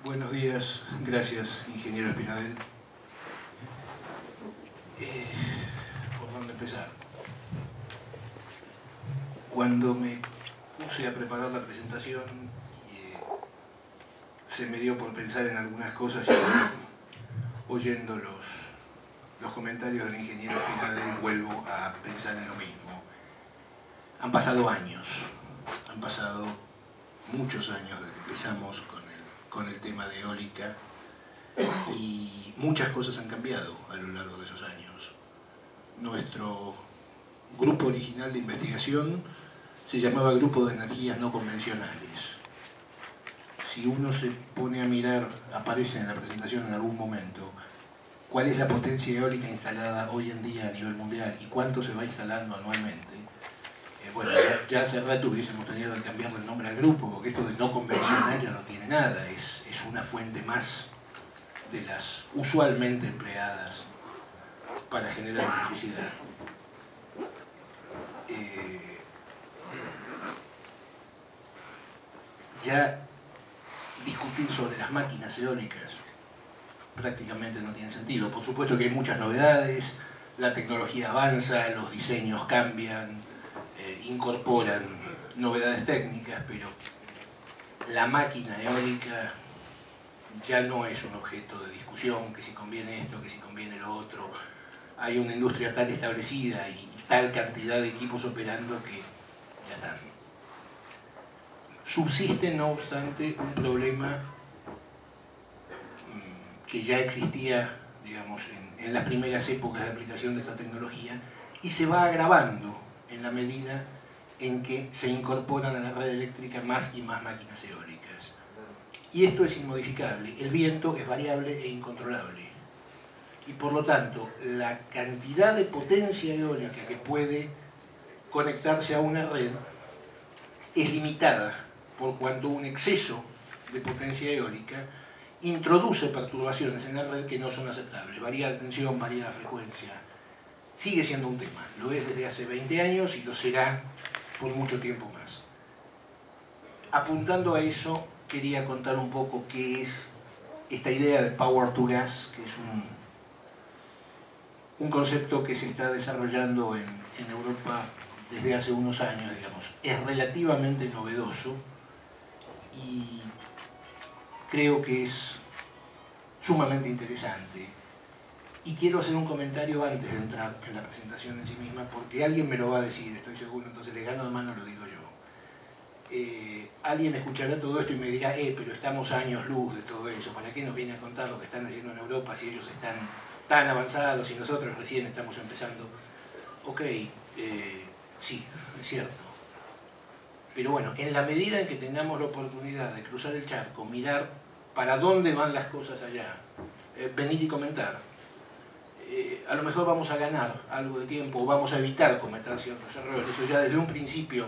Buenos días, gracias, ingeniero Espinadel. ¿Por dónde empezar? Cuando me puse a preparar la presentación, se me dio por pensar en algunas cosas y oyendo los comentarios del ingeniero Espinadel vuelvo a pensar en lo mismo. Han pasado años, han pasado muchos años desde que empezamos con el tema de eólica y muchas cosas han cambiado a lo largo de esos años. Nuestro grupo original de investigación se llamaba Grupo de Energías No Convencionales. Si uno se pone a mirar, aparece en la presentación en algún momento, cuál es la potencia eólica instalada hoy en día a nivel mundial y cuánto se va instalando anualmente, bueno, ya hace rato hubiésemos tenido que cambiarle el nombre al grupo, porque esto de no convencional ya no tiene nada, es una fuente más de las usualmente empleadas para generar electricidad. Ya discutir sobre las máquinas eólicas prácticamente no tiene sentido. Por supuesto que hay muchas novedades, la tecnología avanza, los diseños cambian, incorporan novedades técnicas, pero la máquina eólica ya no es un objeto de discusión, que si conviene esto, que si conviene lo otro. Hay una industria tan establecida y tal cantidad de equipos operando que ya están. Subsiste, no obstante, un problema que ya existía, digamos, en las primeras épocas de aplicación de esta tecnología y se va agravando en la medida en que se incorporan a la red eléctrica más y más máquinas eólicas. Y esto es inmodificable. El viento es variable e incontrolable. Y por lo tanto, la cantidad de potencia eólica que puede conectarse a una red es limitada, por cuanto un exceso de potencia eólica introduce perturbaciones en la red que no son aceptables. Varía la tensión, varía la frecuencia. Sigue siendo un tema. Lo es desde hace 20 años y lo será por mucho tiempo más. Apuntando a eso, quería contar un poco qué es esta idea de Power to Gas, que es un concepto que se está desarrollando en Europa desde hace unos años, digamos. Es relativamente novedoso y creo que es sumamente interesante. Y quiero hacer un comentario antes de entrar en la presentación en sí misma, porque alguien me lo va a decir, estoy seguro, entonces le gano de mano, lo digo yo. Alguien escuchará todo esto y me dirá, pero estamos a años luz de todo eso, ¿para qué nos viene a contar lo que están haciendo en Europa si ellos están tan avanzados y nosotros recién estamos empezando? Ok, sí, es cierto. Pero bueno, en la medida en que tengamos la oportunidad de cruzar el charco, mirar para dónde van las cosas allá, venir y comentar, a lo mejor vamos a ganar algo de tiempo o vamos a evitar cometer ciertos errores. Eso ya desde un principio,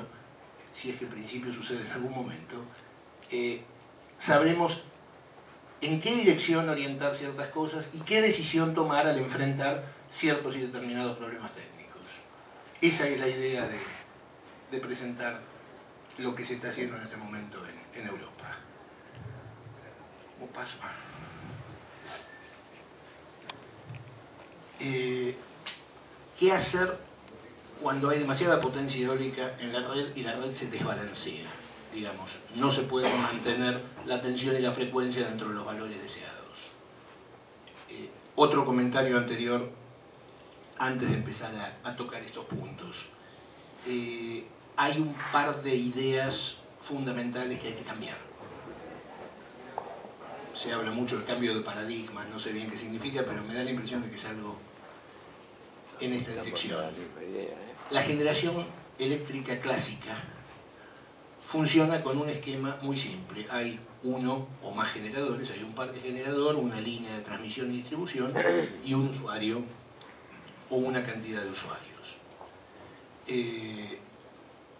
si es que el principio sucede en algún momento, sabremos en qué dirección orientar ciertas cosas y qué decisión tomar al enfrentar ciertos y determinados problemas técnicos. Esa es la idea de presentar lo que se está haciendo en este momento en Europa. ¿Cómo paso? ¿Qué hacer cuando hay demasiada potencia eólica en la red y la red se desbalancea? Digamos, no se puede mantener la tensión y la frecuencia dentro de los valores deseados. Otro comentario anterior, antes de empezar a tocar estos puntos. Hay un par de ideas fundamentales que hay que cambiar. Se habla mucho del cambio de paradigma, no sé bien qué significa, pero me da la impresión de que es algo en esta dirección. La generación eléctrica clásica funciona con un esquema muy simple. Hay uno o más generadores, hay un parque generador, una línea de transmisión y distribución y un usuario o una cantidad de usuarios.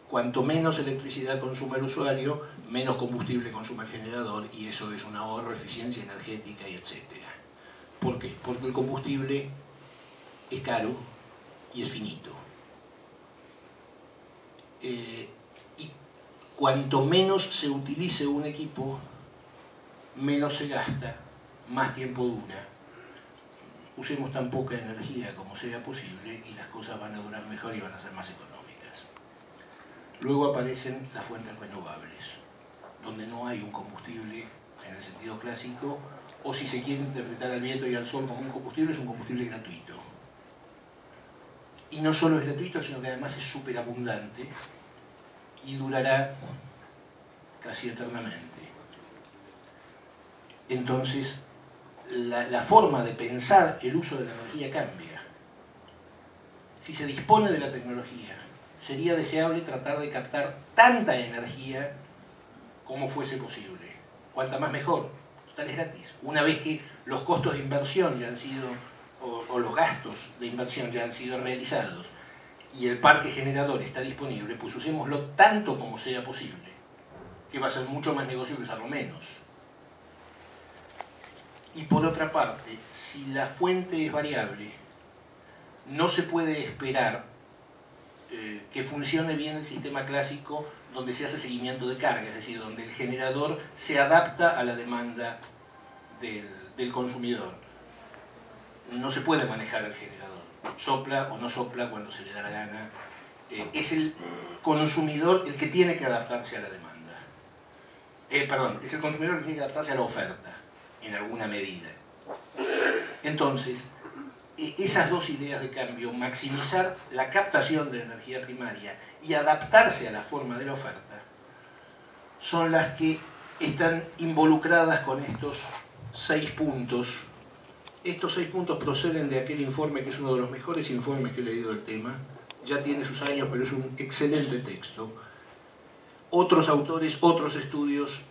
Cuanto menos electricidad consume el usuario, menos combustible consume el generador y eso es un ahorro, eficiencia energética y etc. ¿Por qué? Porque el combustible es caro y es finito. Y cuanto menos se utilice un equipo, menos se gasta, más tiempo dura. Usemos tan poca energía como sea posible y las cosas van a durar mejor y van a ser más económicas. Luego aparecen las fuentes renovables, donde no hay un combustible en el sentido clásico, o si se quiere interpretar al viento y al sol como un combustible, es un combustible gratuito. Y no solo es gratuito, sino que además es súper abundante y durará casi eternamente. Entonces, la forma de pensar el uso de la energía cambia. Si se dispone de la tecnología, sería deseable tratar de captar tanta energía como fuese posible. Cuanta más mejor, total es gratis. Una vez que los costos de inversión ya han sido, o los gastos de inversión ya han sido realizados, y el parque generador está disponible, pues usémoslo tanto como sea posible, que va a ser mucho más negocio que usarlo menos. Y por otra parte, si la fuente es variable, no se puede esperar que funcione bien el sistema clásico donde se hace seguimiento de carga, es decir, donde el generador se adapta a la demanda del consumidor. No se puede manejar el generador, sopla o no sopla cuando se le da la gana. Es el consumidor el que tiene que adaptarse a la demanda. Es el consumidor el que tiene que adaptarse a la oferta, en alguna medida. Entonces, esas dos ideas de cambio, maximizar la captación de energía primaria y adaptarse a la forma de la oferta, son las que están involucradas con estos 6 puntos. Estos 6 puntos proceden de aquel informe que es uno de los mejores informes que he leído del tema. Ya tiene sus años, pero es un excelente texto. Otros autores, otros estudios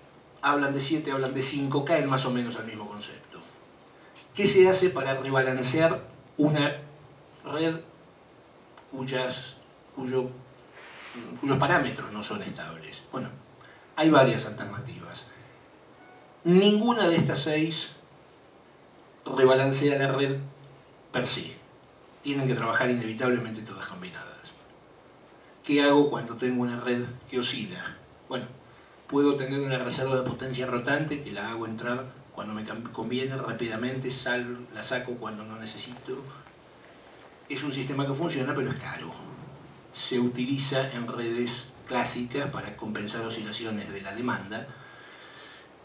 hablan de 7, hablan de 5, caen más o menos al mismo concepto. ¿Qué se hace para rebalancear una red cuyos parámetros no son estables? Bueno, hay varias alternativas. Ninguna de estas 6 rebalancea la red per se. Tienen que trabajar inevitablemente todas combinadas. ¿Qué hago cuando tengo una red que oscila? Bueno, puedo tener una reserva de potencia rotante que la hago entrar cuando me conviene rápidamente, la saco cuando no necesito. Es un sistema que funciona, pero es caro. Se utiliza en redes clásicas para compensar oscilaciones de la demanda,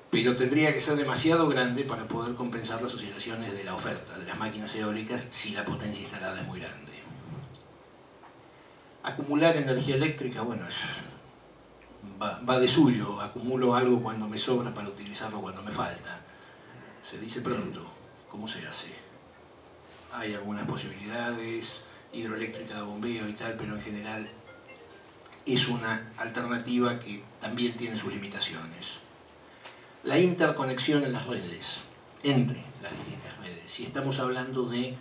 pero tendría que ser demasiado grande para poder compensar las oscilaciones de la oferta de las máquinas eólicas si la potencia instalada es muy grande. Acumular energía eléctrica, bueno, va de suyo. Acumulo algo cuando me sobra para utilizarlo cuando me falta. Se dice pronto. ¿Cómo se hace? Hay algunas posibilidades, hidroeléctrica de bombeo y tal, pero en general es una alternativa que también tiene sus limitaciones. La interconexión en las redes, entre las distintas redes. Si estamos hablando de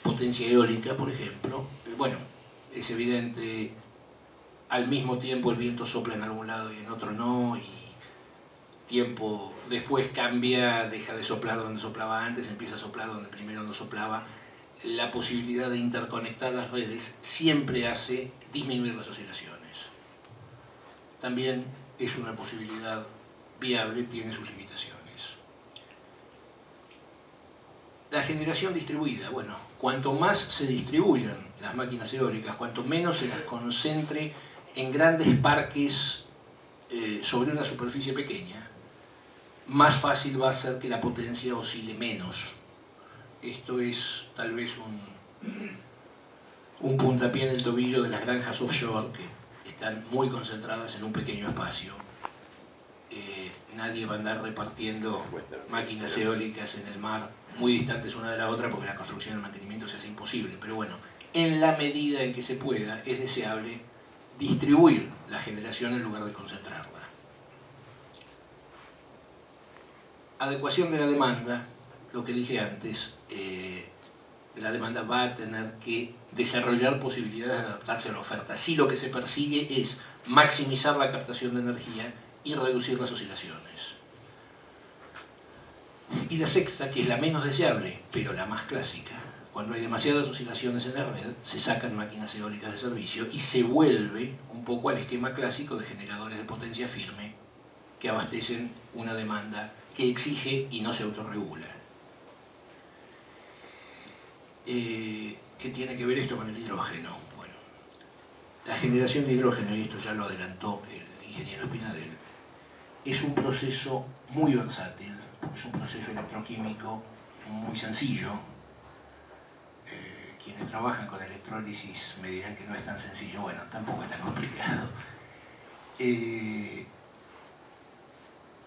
potencia eólica, por ejemplo, bueno, es evidente, al mismo tiempo el viento sopla en algún lado y en otro no, y tiempo después cambia, deja de soplar donde soplaba antes, empieza a soplar donde primero no soplaba. La posibilidad de interconectar las redes siempre hace disminuir las oscilaciones. También es una posibilidad viable, tiene sus limitaciones. La generación distribuida, bueno, cuanto más se distribuyan las máquinas eólicas, cuanto menos se las concentre en grandes parques sobre una superficie pequeña, más fácil va a ser que la potencia oscile menos. Esto es tal vez un puntapié en el tobillo de las granjas offshore, que están muy concentradas en un pequeño espacio. Nadie va a andar repartiendo máquinas eólicas en el mar muy distantes una de la otra, porque la construcción y el mantenimiento se hace imposible. Pero bueno, en la medida en que se pueda, es deseable distribuir la generación en lugar de concentrarla. Adecuación de la demanda, lo que dije antes, la demanda va a tener que desarrollar posibilidades de adaptarse a la oferta. Si lo que se persigue es maximizar la captación de energía y reducir las oscilaciones. Y la sexta, que es la menos deseable, pero la más clásica, cuando hay demasiadas oscilaciones en la red, se sacan máquinas eólicas de servicio y se vuelve un poco al esquema clásico de generadores de potencia firme, que abastecen una demanda que exige y no se autorregula. ¿Qué tiene que ver esto con el hidrógeno? Bueno, la generación de hidrógeno, y esto ya lo adelantó el ingeniero Spinadel, es un proceso muy versátil, es un proceso electroquímico muy sencillo. Quienes trabajan con electrólisis me dirán que no es tan sencillo. Bueno, tampoco es tan complicado.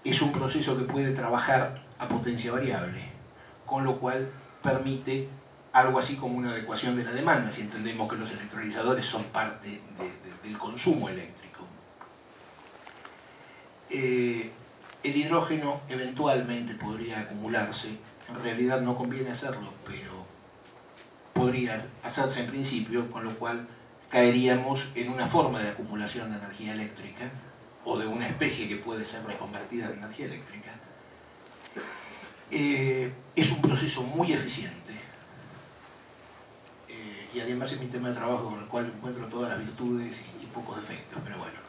Es un proceso que puede trabajar a potencia variable, con lo cual permite algo así como una adecuación de la demanda, si entendemos que los electrolizadores son parte del consumo eléctrico. El hidrógeno eventualmente podría acumularse, en realidad no conviene hacerlo, pero podría hacerse en principio, con lo cual caeríamos en una forma de acumulación de energía eléctrica, o de una especie que puede ser reconvertida en energía eléctrica. Es un proceso muy eficiente, y además es mi tema de trabajo con el cual encuentro todas las virtudes y pocos defectos, pero bueno.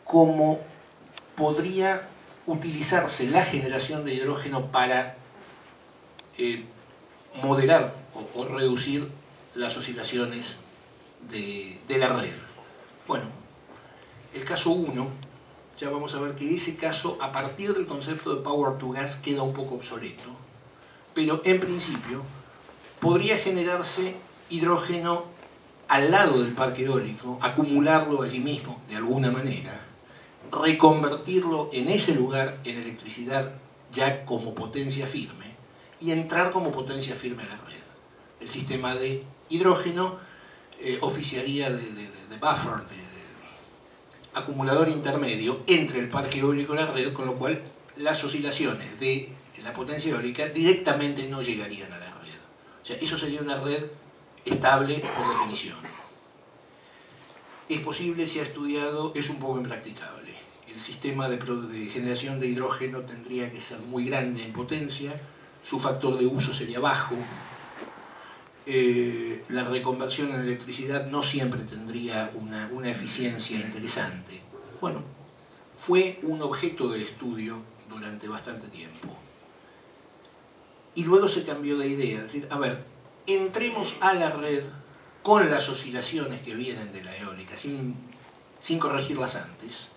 ¿Cómo podría utilizarse la generación de hidrógeno para moderar o reducir las oscilaciones de la red? Bueno, el caso 1, ya vamos a ver que ese caso, a partir del concepto de power to gas, queda un poco obsoleto, pero en principio podría generarse hidrógeno al lado del parque eólico, acumularlo allí mismo de alguna manera, reconvertirlo en ese lugar en electricidad ya como potencia firme y entrar como potencia firme a la red. El sistema de hidrógeno oficiaría de buffer, de acumulador intermedio entre el parque eólico y la red, con lo cual las oscilaciones de la potencia eólica directamente no llegarían a la red. O sea, eso sería una red estable por definición. Es posible, se ha estudiado, es un poco impracticable. El sistema de generación de hidrógeno tendría que ser muy grande en potencia, su factor de uso sería bajo, la reconversión en electricidad no siempre tendría una eficiencia interesante. Bueno, fue un objeto de estudio durante bastante tiempo. Y luego se cambió de idea, es decir, a ver, entremos a la red con las oscilaciones que vienen de la eólica, sin corregirlas antes,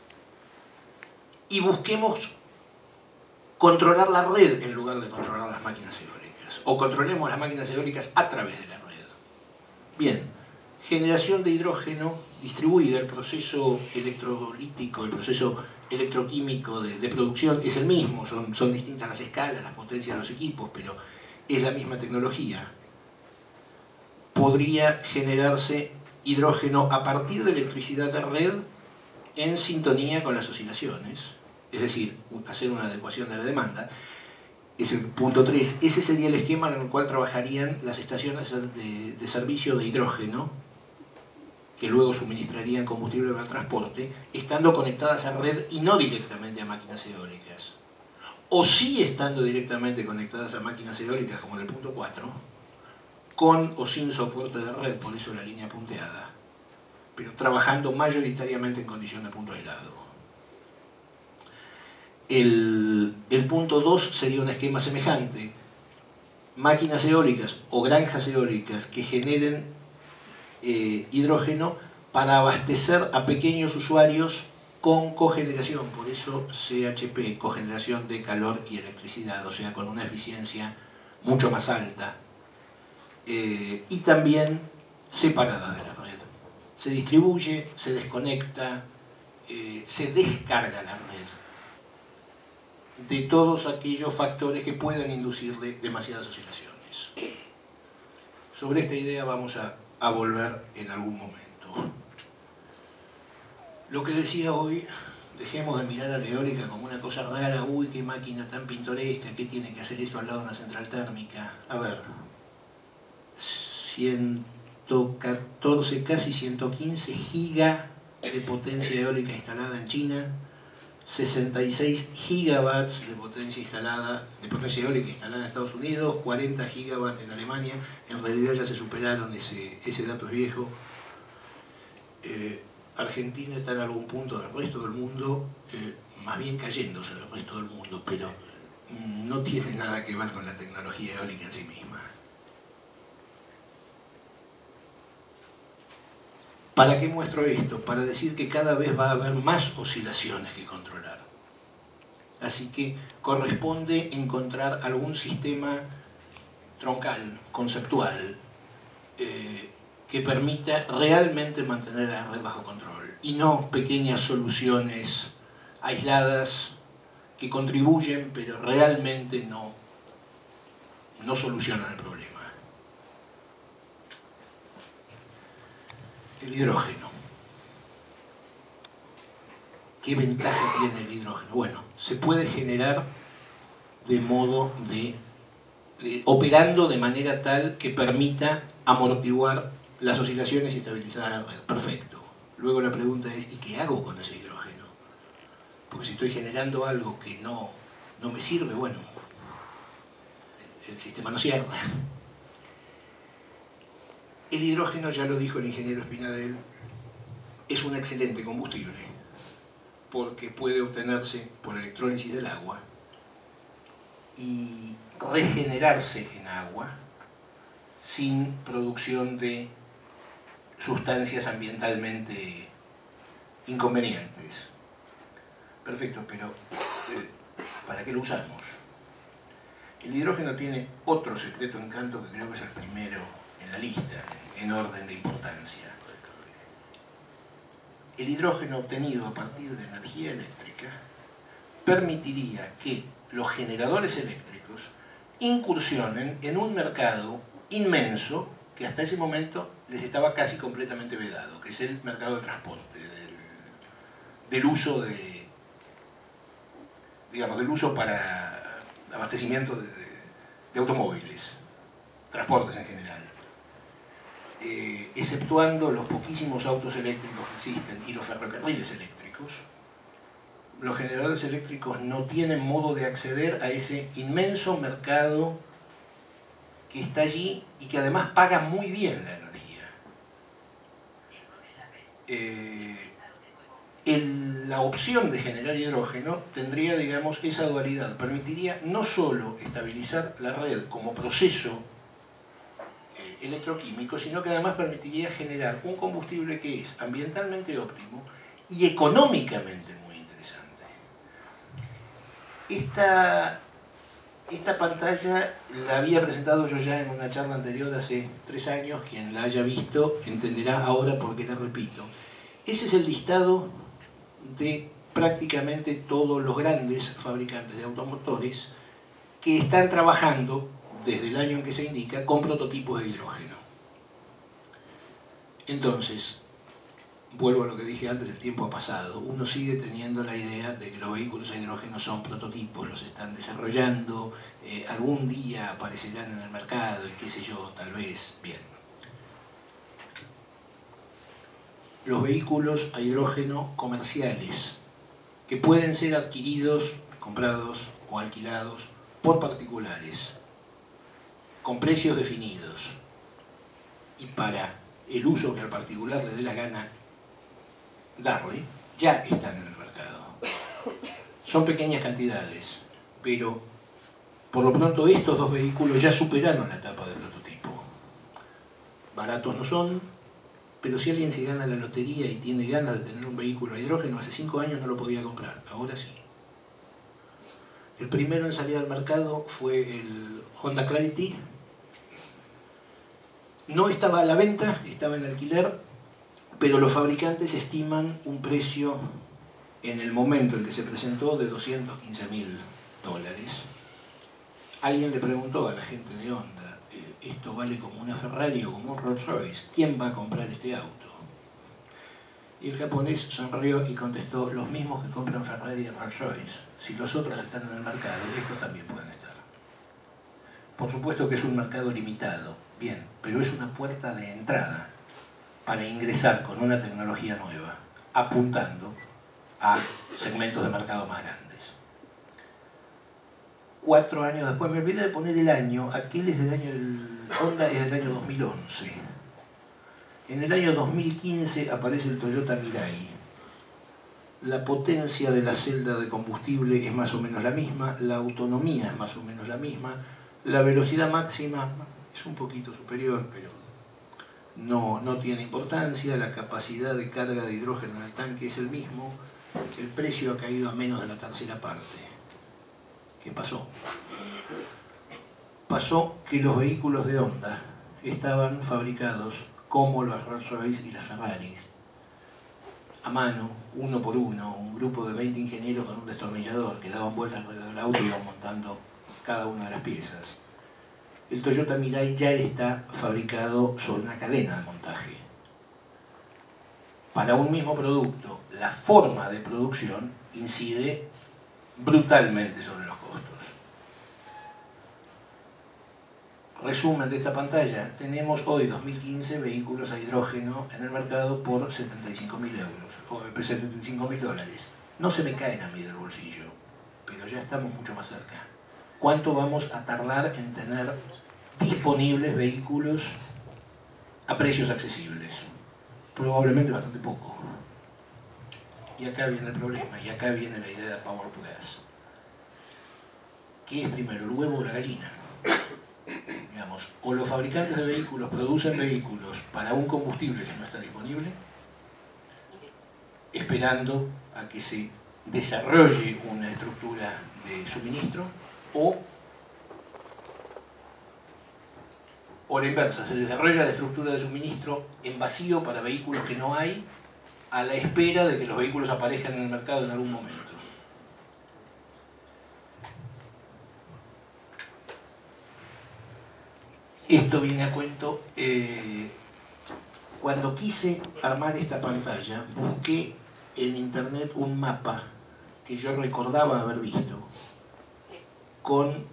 y busquemos controlar la red en lugar de controlar las máquinas eólicas, o controlemos las máquinas eólicas a través de la red. Bien, generación de hidrógeno distribuida, el proceso electrolítico, el proceso electroquímico de producción es el mismo, son distintas las escalas, las potencias de los equipos, pero es la misma tecnología. Podría generarse hidrógeno a partir de electricidad de red en sintonía con las oscilaciones, es decir, hacer una adecuación de la demanda. Es el punto 3. Ese sería el esquema en el cual trabajarían las estaciones de servicio de hidrógeno, que luego suministrarían combustible para el transporte, estando conectadas a red y no directamente a máquinas eólicas. O sí estando directamente conectadas a máquinas eólicas, como en el punto 4, con o sin soporte de red, por eso la línea punteada, pero trabajando mayoritariamente en condición de punto aislado. El punto 2 sería un esquema semejante. Máquinas eólicas o granjas eólicas que generen hidrógeno para abastecer a pequeños usuarios con cogeneración, por eso CHP, cogeneración de calor y electricidad, o sea, con una eficiencia mucho más alta. Y también separada de la red. Se distribuye, se desconecta, se descarga la red de todos aquellos factores que puedan inducir demasiadas oscilaciones. Sobre esta idea vamos a volver en algún momento. Lo que decía hoy, dejemos de mirar a la eólica como una cosa rara, uy, qué máquina tan pintoresca, qué tiene que hacer esto al lado de una central térmica. A ver, 114, casi 115 giga de potencia eólica instalada en China, 66 gigawatts de potencia eólica instalada en Estados Unidos, 40 gigawatts en Alemania. En realidad ya se superaron, ese dato es viejo. Argentina está en algún punto del resto del mundo, más bien cayéndose del resto del mundo, pero no tiene nada que ver con la tecnología eólica en sí misma. ¿Para qué muestro esto? Para decir que cada vez va a haber más oscilaciones que controlar. Así que corresponde encontrar algún sistema troncal, conceptual, que permita realmente mantener la red bajo control y no pequeñas soluciones aisladas que contribuyen pero realmente no solucionan el problema. El hidrógeno. ¿Qué ventaja tiene el hidrógeno? Bueno, se puede generar de modo operando de manera tal que permita amortiguar las oscilaciones y estabilizar la red. Perfecto. Luego la pregunta es, ¿y qué hago con ese hidrógeno? Porque si estoy generando algo que no me sirve, bueno, el sistema no cierra. El hidrógeno, ya lo dijo el ingeniero Spinadel, es un excelente combustible porque puede obtenerse por electrólisis del agua y regenerarse en agua sin producción de sustancias ambientalmente inconvenientes. Perfecto, pero ¿para qué lo usamos? El hidrógeno tiene otro secreto encanto que creo que es el primero en la lista, en orden de importancia. El hidrógeno obtenido a partir de energía eléctrica permitiría que los generadores eléctricos incursionen en un mercado inmenso que hasta ese momento les estaba casi completamente vedado, que es el mercado del transporte, del uso del uso para abastecimiento de automóviles, transportes en general. Exceptuando los poquísimos autos eléctricos que existen y los ferrocarriles eléctricos, los generadores eléctricos no tienen modo de acceder a ese inmenso mercado que está allí y que además paga muy bien la energía. La opción de generar hidrógeno tendría, digamos, esa dualidad. Permitiría no solo estabilizar la red como proceso electroquímico, sino que además permitiría generar un combustible que es ambientalmente óptimo y económicamente muy interesante. Esta pantalla la había presentado yo ya en una charla anterior de hace 3 años. Quien la haya visto entenderá ahora por qué la repito. Ese es el listado de prácticamente todos los grandes fabricantes de automotores que están trabajando desde el año en que se indica con prototipos de hidrógeno. Entonces, vuelvo a lo que dije antes, el tiempo ha pasado. Uno sigue teniendo la idea de que los vehículos a hidrógeno son prototipos, los están desarrollando, algún día aparecerán en el mercado y qué sé yo, tal vez, bien. Los vehículos a hidrógeno comerciales, que pueden ser adquiridos, comprados o alquilados por particulares, con precios definidos y para el uso que al particular le dé la gana darle, ya están en el mercado. Son pequeñas cantidades, pero por lo pronto estos dos vehículos ya superaron la etapa de prototipo. Baratos no son, pero si alguien se gana la lotería y tiene ganas de tener un vehículo a hidrógeno, hace 5 años no lo podía comprar, ahora sí. El primero en salir al mercado fue el Honda Clarity. No estaba a la venta, estaba en alquiler, pero los fabricantes estiman un precio en el momento en que se presentó de $215.000. Alguien le preguntó a la gente de Honda, ¿esto vale como una Ferrari o como un Rolls Royce? ¿Quién va a comprar este auto? Y el japonés sonrió y contestó, los mismos que compran Ferrari y Rolls Royce. Si los otros están en el mercado, estos también pueden estar. Por supuesto que es un mercado limitado, bien, pero es una puerta de entrada para ingresar con una tecnología nueva, apuntando a segmentos de mercado más grandes. 4 años después, me olvidé de poner el año, aquel es del año, el Honda es del año 2011. En el año 2015 aparece el Toyota Mirai. La potencia de la celda de combustible es más o menos la misma, la autonomía es más o menos la misma, la velocidad máxima es un poquito superior, pero no tiene importancia, la capacidad de carga de hidrógeno en el tanque es el mismo, el precio ha caído a menos de la tercera parte. ¿Qué pasó? Pasó que los vehículos de Honda estaban fabricados como los Rolls-Royce y las Ferraris, a mano, uno por uno, un grupo de 20 ingenieros con un destornillador que daban vueltas alrededor del auto y iban montando cada una de las piezas. El Toyota Mirai ya está fabricado sobre una cadena de montaje. Para un mismo producto, la forma de producción incide brutalmente sobre los costos. Resumen de esta pantalla, tenemos hoy, 2015, vehículos a hidrógeno en el mercado por 75.000 euros, o 75.000 dólares. No se me caen a mí del bolsillo, pero ya estamos mucho más cerca. ¿Cuánto vamos a tardar en tener disponibles vehículos a precios accesibles? Probablemente bastante poco. Y acá viene el problema, y acá viene la idea de Power to Gas. ¿Qué es primero, el huevo o la gallina? Digamos, o los fabricantes de vehículos producen vehículos para un combustible que no está disponible, esperando a que se desarrolle una estructura de suministro, o la inversa, se desarrolla la estructura de suministro en vacío para vehículos que no hay, a la espera de que los vehículos aparezcan en el mercado en algún momento. Esto viene a cuento, cuando quise armar esta pantalla, busqué en internet un mapa que yo recordaba haber visto, con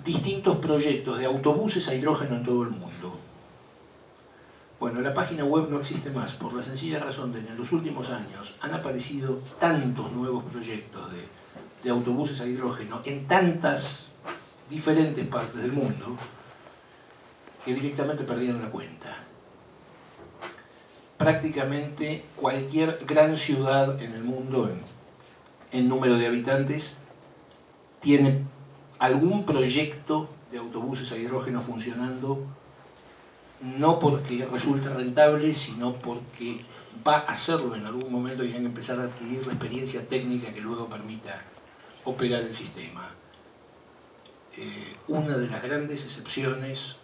distintos proyectos de autobuses a hidrógeno en todo el mundo. Bueno, la página web no existe más, por la sencilla razón de que en los últimos años han aparecido tantos nuevos proyectos de autobuses a hidrógeno en tantas diferentes partes del mundo, que directamente perdieron la cuenta. Prácticamente cualquier gran ciudad en el mundo, en número de habitantes, tiene algún proyecto de autobuses a hidrógeno funcionando, no porque resulte rentable, sino porque va a hacerlo en algún momento y van a empezar a adquirir la experiencia técnica que luego permita operar el sistema. Una de las grandes excepciones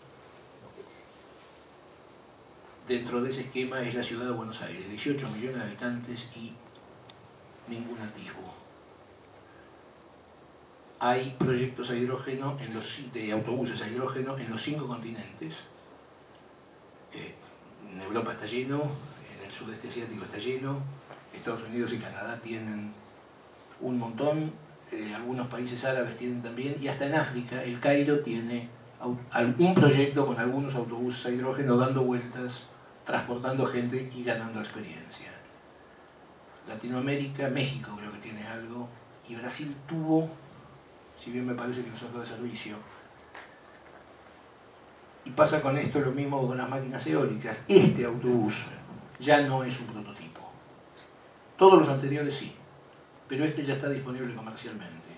dentro de ese esquema es la ciudad de Buenos Aires, 18 millones de habitantes y ningún atisbo. Hay proyectos a hidrógeno, de autobuses a hidrógeno en los 5 continentes. En Europa está lleno, en el sudeste asiático está lleno, Estados Unidos y Canadá tienen un montón, algunos países árabes tienen también, y hasta en África, el Cairo tiene algún proyecto con algunos autobuses a hidrógeno dando vueltas, transportando gente y ganando experiencia. Latinoamérica, México creo que tiene algo, y Brasil tuvo, si bien me parece que no sacó de servicio. Y pasa con esto lo mismo con las máquinas eólicas. Este autobús ya no es un prototipo. Todos los anteriores sí, pero este ya está disponible comercialmente.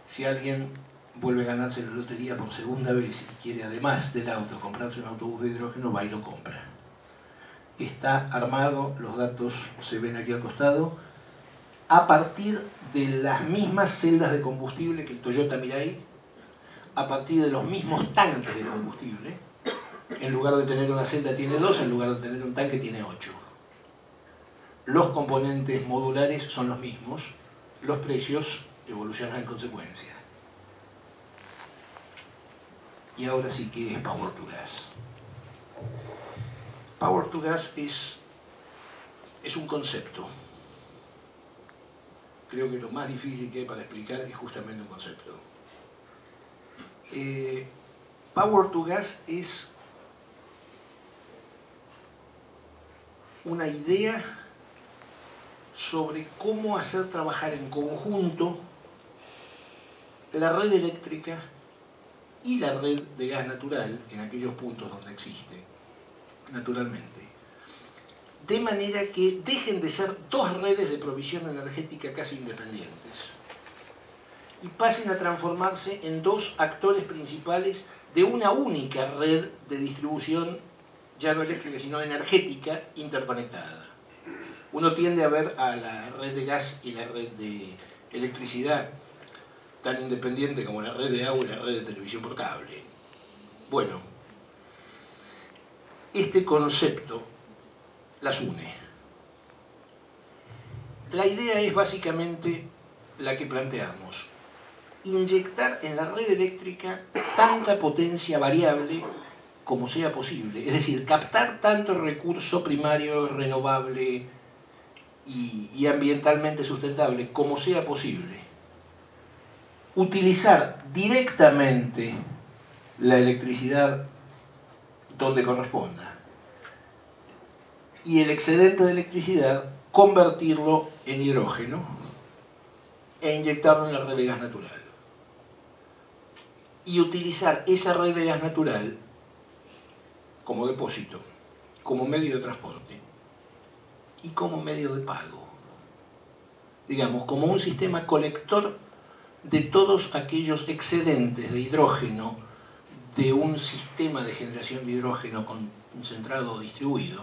Si alguien vuelve a ganarse la lotería por segunda vez y quiere, además del auto, comprarse un autobús de hidrógeno, va y lo compra. Está armado, los datos se ven aquí al costado, a partir de las mismas celdas de combustible que el Toyota Mirai, a partir de los mismos tanques de combustible. En lugar de tener una celda tiene 2, en lugar de tener un tanque tiene 8. Los componentes modulares son los mismos, los precios evolucionan en consecuencia. Y ahora sí, ¿qué es Power to Gas? Power to Gas es un concepto. Creo que lo más difícil que hay para explicar es justamente un concepto. Power to Gas es una idea sobre cómo hacer trabajar en conjunto la red eléctrica y la red de gas natural en aquellos puntos donde existe. naturalmente, de manera que dejen de ser dos redes de provisión energética casi independientes y pasen a transformarse en dos actores principales de una única red de distribución, ya no eléctrica, sino energética, interconectada. Uno tiende a ver a la red de gas y la red de electricidad tan independiente como la red de agua y la red de televisión por cable. Bueno, este concepto las une. La idea es básicamente la que planteamos: inyectar en la red eléctrica tanta potencia variable como sea posible, es decir, captar tanto recurso primario, renovable y ambientalmente sustentable como sea posible, utilizar directamente la electricidad donde corresponda y el excedente de electricidad convertirlo en hidrógeno e inyectarlo en la red de gas natural. Y utilizar esa red de gas natural como depósito, como medio de transporte y como medio de pago. Digamos, como un sistema colector de todos aquellos excedentes de hidrógeno de un sistema de generación de hidrógeno concentrado o distribuido,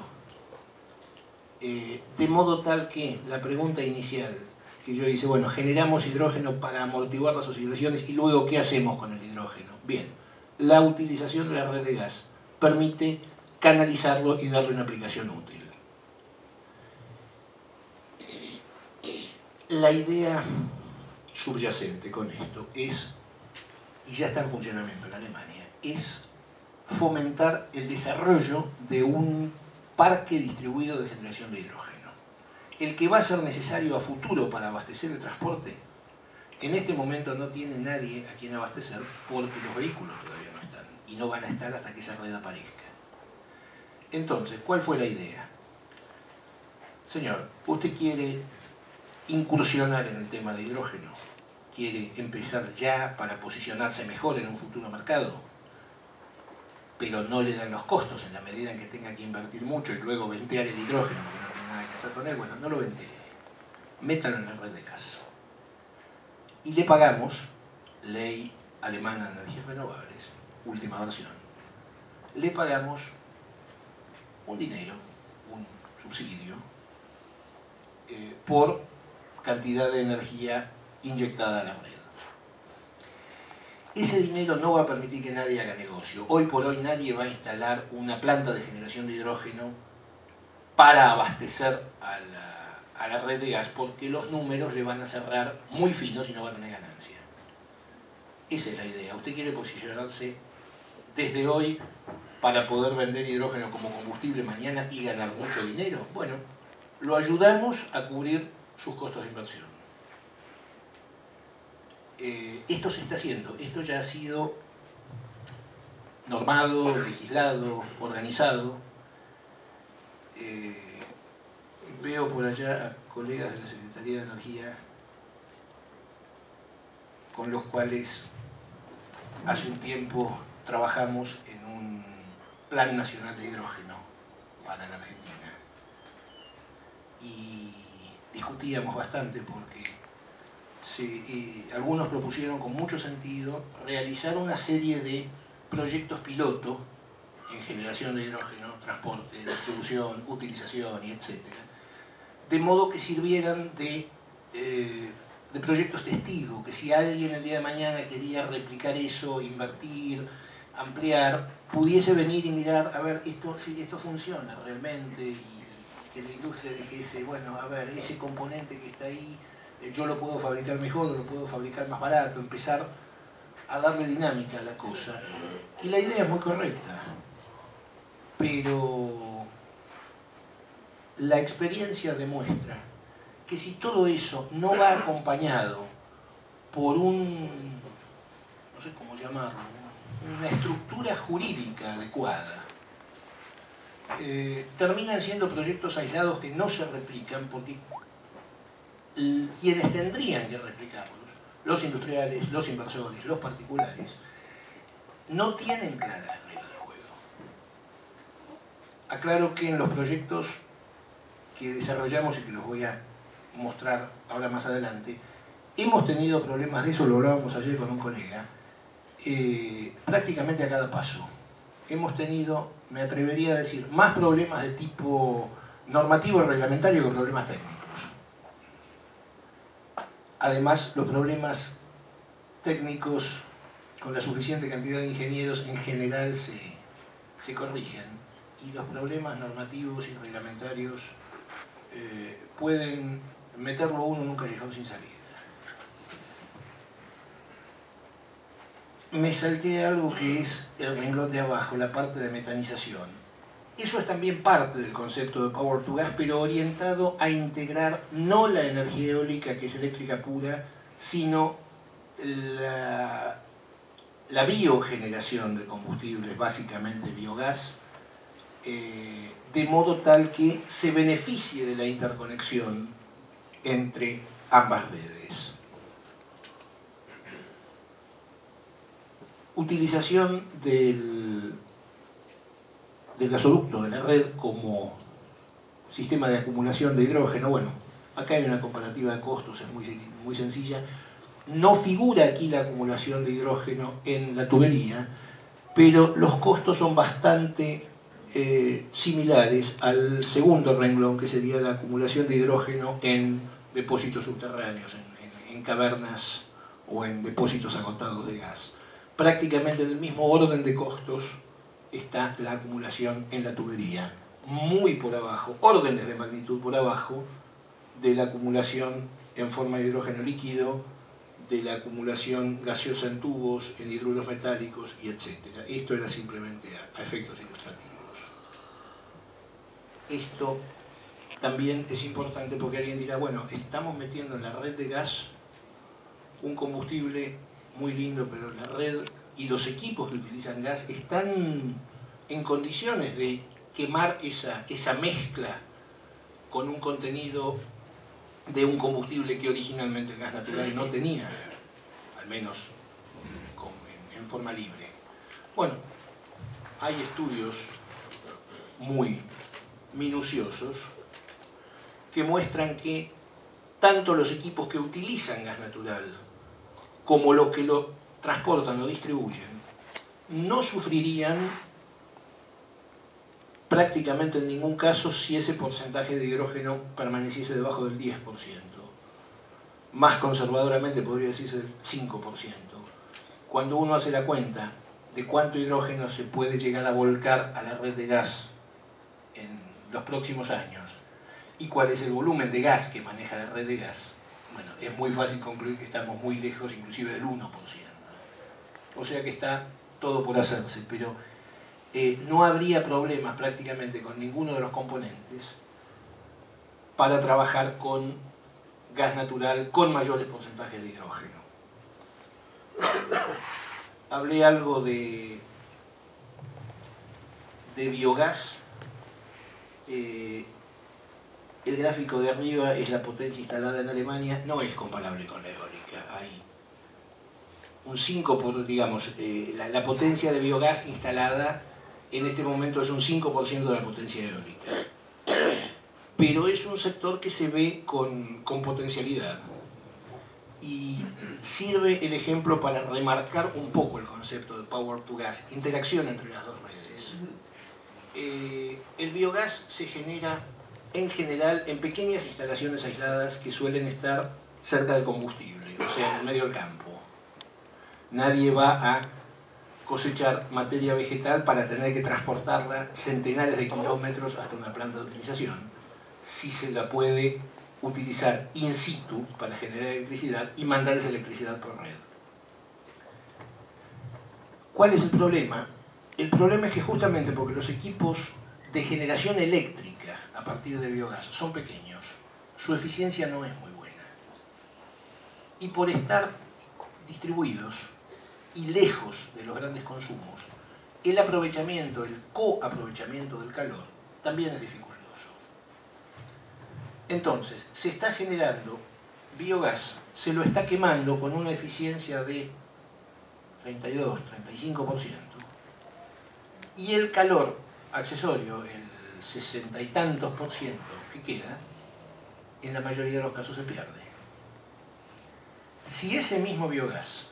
de modo tal que la pregunta inicial que yo hice, bueno, generamos hidrógeno para amortiguar las oscilaciones y luego ¿qué hacemos con el hidrógeno? Bien, la utilización de la red de gas permite canalizarlo y darle una aplicación útil. La idea subyacente con esto es, y ya está en funcionamiento en Alemania, es fomentar el desarrollo de un parque distribuido de generación de hidrógeno. El que va a ser necesario a futuro para abastecer el transporte, en este momento no tiene nadie a quien abastecer porque los vehículos todavía no están y no van a estar hasta que esa red aparezca. Entonces, ¿cuál fue la idea? Señor, usted quiere incursionar en el tema de hidrógeno, quiere empezar ya para posicionarse mejor en un futuro mercado, pero no le dan los costos en la medida en que tenga que invertir mucho y luego ventear el hidrógeno porque no tiene nada que hacer con él. Bueno, no lo ventee, métalo en la red de gas y le pagamos, ley alemana de energías renovables, última versión, le pagamos un dinero, un subsidio por cantidad de energía inyectada a la red. Ese dinero no va a permitir que nadie haga negocio. Hoy por hoy nadie va a instalar una planta de generación de hidrógeno para abastecer a la red de gas, porque los números le van a cerrar muy finos y no va a tener ganancia. Esa es la idea. Usted quiere posicionarse desde hoy para poder vender hidrógeno como combustible mañana y ganar mucho dinero. Bueno, lo ayudamos a cubrir sus costos de inversión. Esto se está haciendo, esto ya ha sido normado, legislado, organizado. Veo por allá a colegas de la Secretaría de Energía con los cuales hace un tiempo trabajamos en un Plan Nacional de Hidrógeno para la Argentina y discutíamos bastante porque algunos propusieron con mucho sentido realizar una serie de proyectos piloto en generación de hidrógeno, transporte, distribución, utilización y etc. De modo que sirvieran de proyectos testigos, que si alguien el día de mañana quería replicar eso, invertir, ampliar, pudiese venir y mirar, a ver, si esto funciona realmente, y que la industria dijese, bueno, a ver, ese componente que está ahí, yo lo puedo fabricar mejor, lo puedo fabricar más barato, empezar a darle dinámica a la cosa. Y la idea es muy correcta, pero la experiencia demuestra que si todo eso no va acompañado por no sé cómo llamarlo, una estructura jurídica adecuada, terminan siendo proyectos aislados que no se replican porque quienes tendrían que replicarlos, los industriales, los inversores, los particulares, no tienen claras las reglas del juego. Aclaro que en los proyectos que desarrollamos y que los voy a mostrar ahora más adelante, hemos tenido problemas de eso, lo hablábamos ayer con un colega, prácticamente a cada paso. Hemos tenido, me atrevería a decir, más problemas de tipo normativo y reglamentario que problemas técnicos. Además, los problemas técnicos con la suficiente cantidad de ingenieros en general se corrigen, y los problemas normativos y reglamentarios pueden meterlo a uno en un callejón sin salida. Me salté algo que es el renglón de abajo, la parte de metanización. Eso es también parte del concepto de Power to Gas, pero orientado a integrar no la energía eólica, que es eléctrica pura, sino la biogeneración de combustibles, básicamente biogás, de modo tal que se beneficie de la interconexión entre ambas redes. Utilización del gasoducto de la red como sistema de acumulación de hidrógeno. Bueno, acá hay una comparativa de costos, es muy sencilla. No figura aquí la acumulación de hidrógeno en la tubería, pero los costos son bastante similares al segundo renglón, que sería la acumulación de hidrógeno en depósitos subterráneos, en cavernas o en depósitos agotados de gas. Prácticamente del mismo orden de costos está la acumulación en la tubería, muy por abajo, órdenes de magnitud por abajo de la acumulación en forma de hidrógeno líquido, de la acumulación gaseosa en tubos, en hidruros metálicos y etc. Esto era simplemente a efectos ilustrativos. Esto también es importante porque alguien dirá, bueno, estamos metiendo en la red de gas un combustible muy lindo, pero la red y los equipos que utilizan gas están en condiciones de quemar esa mezcla con un contenido de un combustible que originalmente el gas natural no tenía, al menos en forma libre. Bueno, hay estudios muy minuciosos que muestran que tanto los equipos que utilizan gas natural como los que lo transportan o distribuyen no sufrirían prácticamente en ningún caso si ese porcentaje de hidrógeno permaneciese debajo del 10%. Más conservadoramente podría decirse del 5%. Cuando uno hace la cuenta de cuánto hidrógeno se puede llegar a volcar a la red de gas en los próximos años y cuál es el volumen de gas que maneja la red de gas, bueno, es muy fácil concluir que estamos muy lejos inclusive del 1%. O sea que está todo por hacerse, pero no habría problemas prácticamente con ninguno de los componentes para trabajar con gas natural con mayores porcentajes de hidrógeno. Hablé algo de biogás. El gráfico de arriba es la potencia instalada en Alemania, no es comparable con la eólica. Hay un 5%, digamos, la potencia de biogás instalada en este momento es un 5% de la potencia eólica. Pero es un sector que se ve con potencialidad. Y sirve el ejemplo para remarcar un poco el concepto de Power to Gas, interacción entre las dos redes. El biogás se genera en general en pequeñas instalaciones aisladas que suelen estar cerca del combustible, o sea, en el medio del campo. Nadie va a cosechar materia vegetal para tener que transportarla centenares de kilómetros hasta una planta de utilización, si se la puede utilizar in situ para generar electricidad y mandar esa electricidad por red. ¿Cuál es el problema? El problema es que justamente porque los equipos de generación eléctrica a partir de biogás son pequeños, su eficiencia no es muy buena. Y por estar distribuidos y lejos de los grandes consumos, el aprovechamiento, el coaprovechamiento del calor también es dificultoso. Entonces, se está generando biogás, se lo está quemando con una eficiencia de 32, 35%, y el calor accesorio, 60 y tantos % que queda, en la mayoría de los casos se pierde. Si ese mismo biogás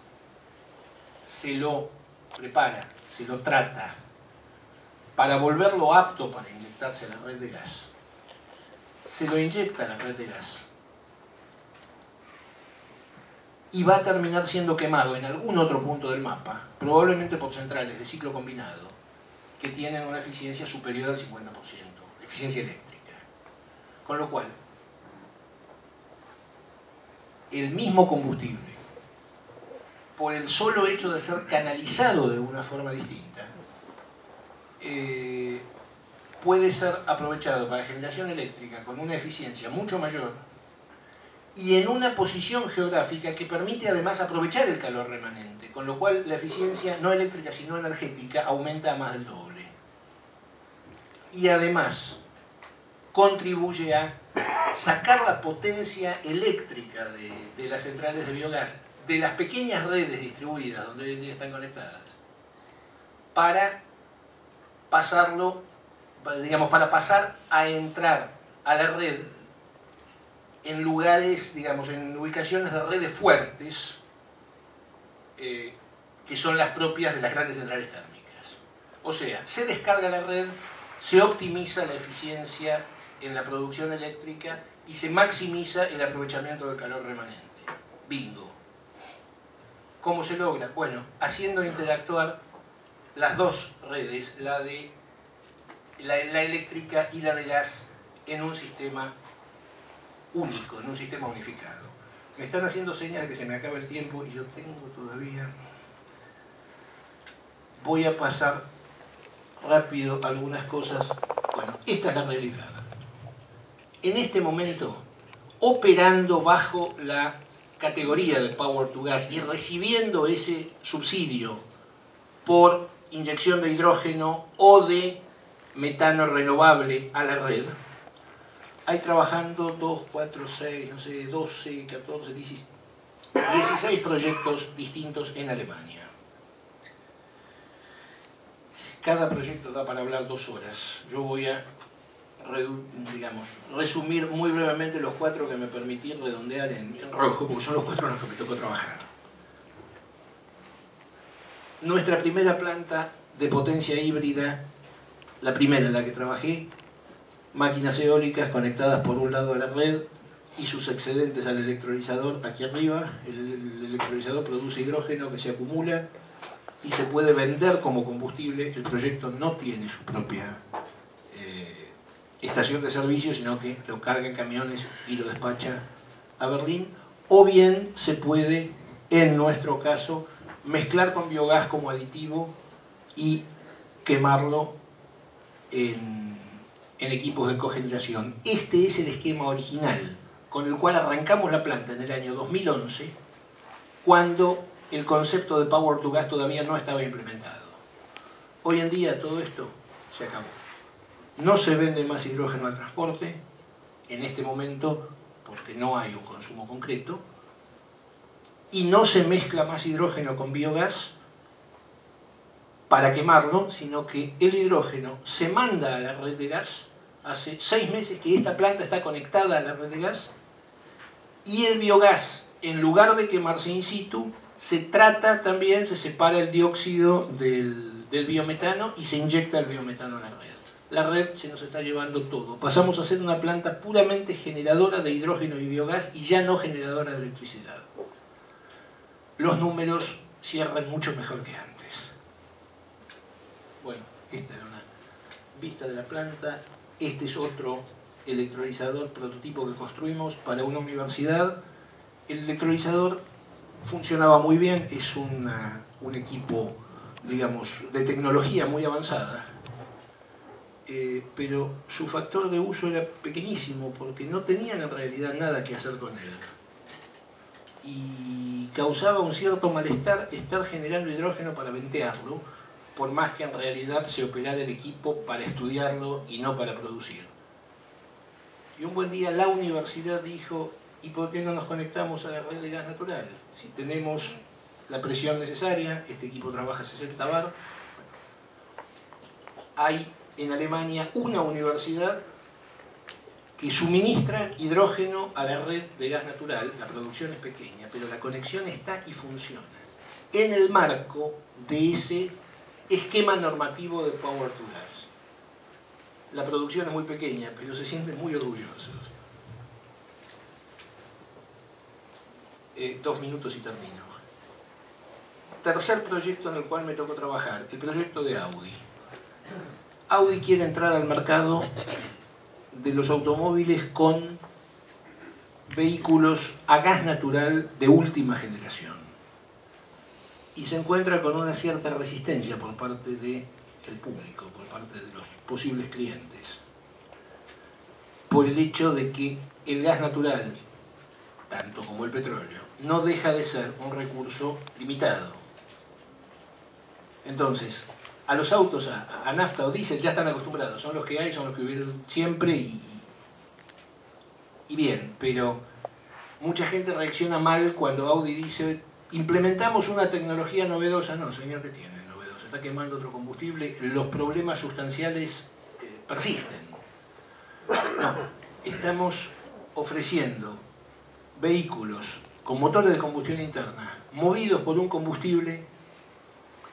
se lo prepara, se lo trata para volverlo apto para inyectarse a la red de gas, se lo inyecta a la red de gas y va a terminar siendo quemado en algún otro punto del mapa, probablemente por centrales de ciclo combinado, que tienen una eficiencia superior al 50%, eficiencia eléctrica. Con lo cual, el mismo combustible, por el solo hecho de ser canalizado de una forma distinta, puede ser aprovechado para generación eléctrica con una eficiencia mucho mayor y en una posición geográfica que permite además aprovechar el calor remanente, con lo cual la eficiencia no eléctrica sino energética aumenta a más del doble. Y además contribuye a sacar la potencia eléctrica de las centrales de biogás, de las pequeñas redes distribuidas donde hoy en día están conectadas, para pasarlo, digamos, para pasar a entrar a la red en lugares, digamos, en ubicaciones de redes fuertes, que son las propias de las grandes centrales térmicas. O sea, se descarga la red, se optimiza la eficiencia en la producción eléctrica y se maximiza el aprovechamiento del calor remanente. Bingo. ¿Cómo se logra? Bueno, haciendo interactuar las dos redes, la eléctrica y la de gas, en un sistema único, en un sistema unificado. Me están haciendo señas de que se me acaba el tiempo y yo tengo todavía... Voy a pasar rápido algunas cosas. Bueno, esta es la realidad. En este momento, operando bajo la categoría de Power to Gas y recibiendo ese subsidio por inyección de hidrógeno o de metano renovable a la red, hay trabajando 2, 4, 6, no sé, 12, 14, 16 proyectos distintos en Alemania. Cada proyecto da para hablar 2 horas. Yo voy a, digamos, resumir muy brevemente los 4 que me permití redondear en rojo, porque son los 4 en los que me tocó trabajar. Nuestra primera planta de potencia híbrida, la primera en la que trabajé, máquinas eólicas conectadas por un lado a la red y sus excedentes al electrolizador aquí arriba. El electrolizador produce hidrógeno que se acumula y se puede vender como combustible. El proyecto no tiene su propia estación de servicio, sino que lo carga en camiones y lo despacha a Berlín. O bien se puede, en nuestro caso, mezclar con biogás como aditivo y quemarlo en equipos de cogeneración. Este es el esquema original con el cual arrancamos la planta en el año 2011, cuando el concepto de Power to Gas todavía no estaba implementado. Hoy en día todo esto se acabó. No se vende más hidrógeno al transporte en este momento porque no hay un consumo concreto, y no se mezcla más hidrógeno con biogás para quemarlo, sino que el hidrógeno se manda a la red de gas. Hace 6 meses que esta planta está conectada a la red de gas, y el biogás, en lugar de quemarse in situ, se trata también, se separa el dióxido del biometano y se inyecta el biometano a la red. La red se nos está llevando todo. Pasamos a ser una planta puramente generadora de hidrógeno y biogás y ya no generadora de electricidad. Los números cierran mucho mejor que antes. Bueno, esta es una vista de la planta. Este es otro electrolizador prototipo que construimos para una universidad. El electrolizador funcionaba muy bien, es un equipo, digamos, de tecnología muy avanzada, pero su factor de uso era pequeñísimo porque no tenían en realidad nada que hacer con él. Y causaba un cierto malestar estar generando hidrógeno para ventearlo, por más que en realidad se operara el equipo para estudiarlo y no para producir. Y un buen día la universidad dijo: ¿y por qué no nos conectamos a la red de gas natural? Si tenemos la presión necesaria, este equipo trabaja a 60 bar, hay en Alemania una universidad que suministra hidrógeno a la red de gas natural. La producción es pequeña, pero la conexión está y funciona en el marco de ese esquema normativo de Power to Gas. La producción es muy pequeña, pero se sienten muy orgullosos. 2 minutos y termino. Tercer proyecto en el cual me tocó trabajar, el proyecto de Audi. Audi quiere entrar al mercado de los automóviles con vehículos a gas natural de última generación. Y se encuentra con una cierta resistencia por parte del público, por parte de los posibles clientes, por el hecho de que el gas natural, tanto como el petróleo, no deja de ser un recurso limitado. Entonces, a los autos a nafta o diésel ya están acostumbrados, son los que hay, son los que hubieron siempre y bien, pero mucha gente reacciona mal cuando Audi dice implementamos una tecnología novedosa. No, señor, ¿qué tiene novedosa? Está quemando otro combustible, los problemas sustanciales persisten. No, estamos ofreciendo vehículos con motores de combustión interna movidos por un combustible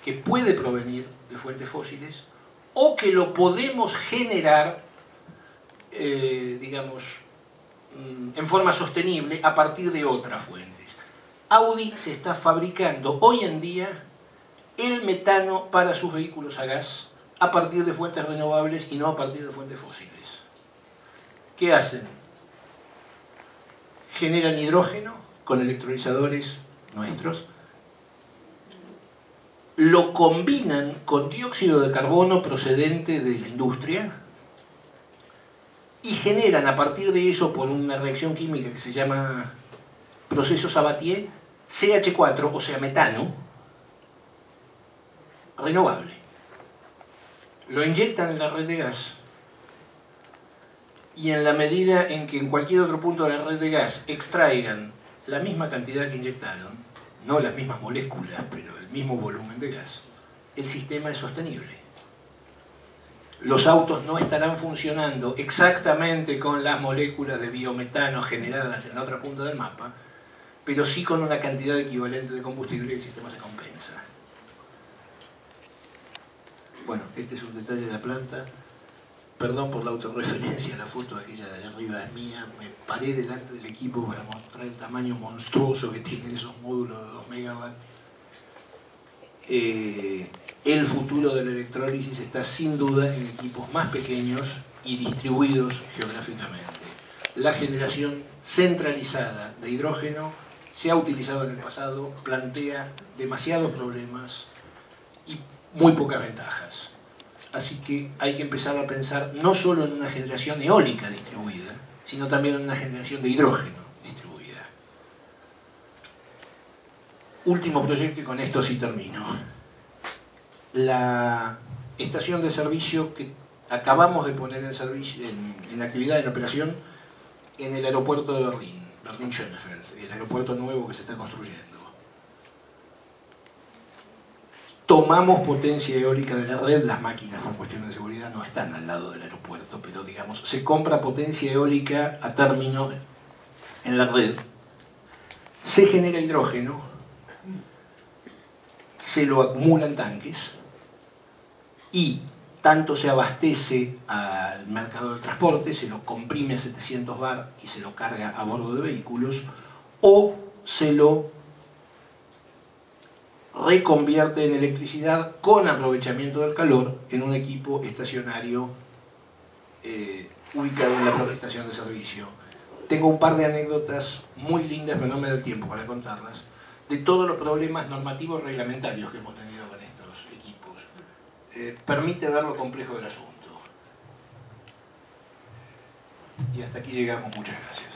que puede provenir de fuentes fósiles o que lo podemos generar, digamos, en forma sostenible a partir de otras fuentes. Audi se está fabricando hoy en día el metano para sus vehículos a gas a partir de fuentes renovables y no a partir de fuentes fósiles. ¿Qué hacen? Generan hidrógeno con electrolizadores nuestros, lo combinan con dióxido de carbono procedente de la industria y generan a partir de eso, por una reacción química que se llama proceso Sabatier, CH4, o sea, metano, renovable. Lo inyectan en la red de gas y en la medida en que en cualquier otro punto de la red de gas extraigan la misma cantidad que inyectaron, no las mismas moléculas, pero el mismo volumen de gas, el sistema es sostenible. Los autos no estarán funcionando exactamente con las moléculas de biometano generadas en la otra punta del mapa, pero sí con una cantidad equivalente de combustible y el sistema se compensa. Bueno, este es un detalle de la planta. Perdón por la autorreferencia, la foto aquella de allá arriba es mía. Me paré delante del equipo para mostrar el tamaño monstruoso que tienen esos módulos de 2 megawatts. El futuro de la electrólisis está sin duda en equipos más pequeños y distribuidos geográficamente. La generación centralizada de hidrógeno se ha utilizado en el pasado, plantea demasiados problemas y muy pocas ventajas. Así que hay que empezar a pensar no solo en una generación eólica distribuida, sino también en una generación de hidrógeno distribuida. Último proyecto y con esto sí termino. La estación de servicio que acabamos de poner en servicio, en actividad, en operación, en el aeropuerto de Berlín, Berlín-Schönefeld, el aeropuerto nuevo que se está construyendo. Tomamos potencia eólica de la red, las máquinas por cuestiones de seguridad no están al lado del aeropuerto, pero digamos, se compra potencia eólica a término en la red, se genera hidrógeno, se lo acumula en tanques y tanto se abastece al mercado del transporte, se lo comprime a 700 bar y se lo carga a bordo de vehículos, o se lo reconvierte en electricidad con aprovechamiento del calor en un equipo estacionario ubicado en la propia estación de servicio. Tengo un par de anécdotas muy lindas, pero no me da tiempo para contarlas, de todos los problemas normativos reglamentarios que hemos tenido con estos equipos. Permite ver lo complejo del asunto. Y hasta aquí llegamos. Muchas gracias.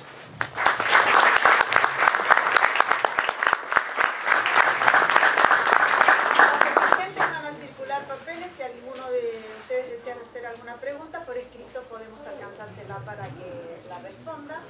Papeles, si alguno de ustedes desea hacer alguna pregunta por escrito podemos alcanzársela para que la responda.